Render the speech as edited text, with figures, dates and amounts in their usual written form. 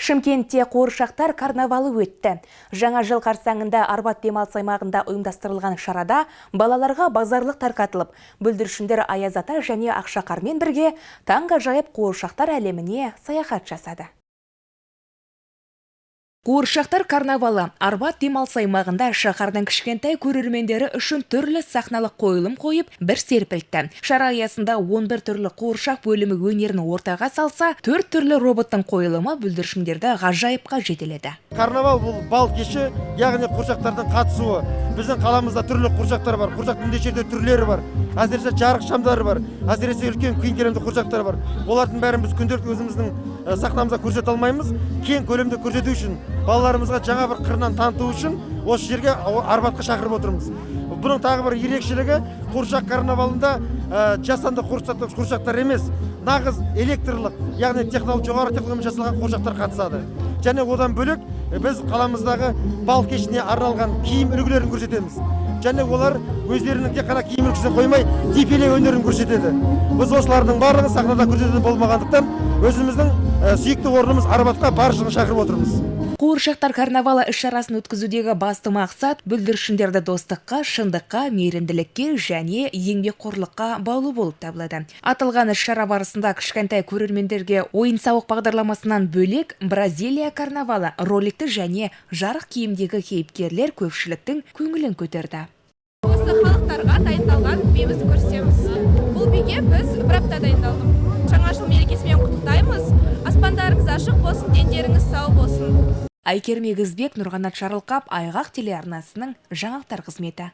Шымкентте қуыршақтар карнавалы өтті. Жаңа жыл қарсаңында Арбат демалыс аймағында ұйымдастырылған шарада балаларға базарлық тарқатылып, бүлдіршіндер Аяз ата және Ақшақармен бірге таңғажайып қуыршақтар әлеміне саяхат жасады. Қуыршақтар карнавалы Арбат демалыс аймағында шаһардың кішкентай көрермендері үшін түрлі сахналық қойылым қойып, бір серпілтті. Шара аясында 11 түрлі қуыршақ бөлімі өнерін ортаға салса, 4 түрлі роботтың қойылымы бүлдіршіндерді ғажайыпқа жетеледі. Карнавал бұл бал кеші, яғни қуыршақтардың қатысуы. Біздің қаламызда түрлі қуыршақтар бар, қуыршақтың неше түрлері бар. Әсіресе жарық шамдары бар, әсіресе үлкен кеңкелемді қуыршақтар бар. Олардың бәрін біз күнделікті өзіміздің сахнамызда көрсете алмаймыз. Кең көлемде көрсету үшін, балаларымызға жаңа бір қырынан таныту үшін осы жерге Арбатқа шақырып отырмыз. Бұның тағы бір ерекшелігі, қуыршақ карнавалында жасанды қуыршақтар емес, нағыз электрлік, яғни жоғары технологиямен жасалған қуыршақтар қатысады. Және одан бөлек біз қаламыздағы бал кешіне арналған киім үлгілерін көрсетеміз. Және олар өздерінің тек қана киім үлгісін қоймай, дефиле өнерін көрсетеді. Біз осылардың барлығын сахнада көрсететін болмағандықтан, өзіміздің сүйікті орнымыз Арбатқа баршылығын шақырып отырмыз. Қуыршақтар карнавалы іс-шарасын өткізудегі басты мақсат бүлдіршіндерді достыққа, шындыққа, мейірімділікке және еңбекқорлыққа баулу болып табылады. Аталған іс-шара барысында кішкентай көрермендерге ойын-сауық бағдарламасынан бөлек Бразилия карнавалы роликті және жарық киімдегі кейіпкерлер көпшіліктің көңілін көтерді. Осы халықтарға дайындалған биімізді көрсетеміз. Бұл биге біз бір апта дайындалдық. Жаңа жыл мерекесімен құттықтаймыз. Аспандарыңыз ашық болсын, дендеріңіз сау болсын. Айкерме Гізбек, Нұрғанат Шарылқап, Айғақ телеарнасының жаңалықтар қызметі.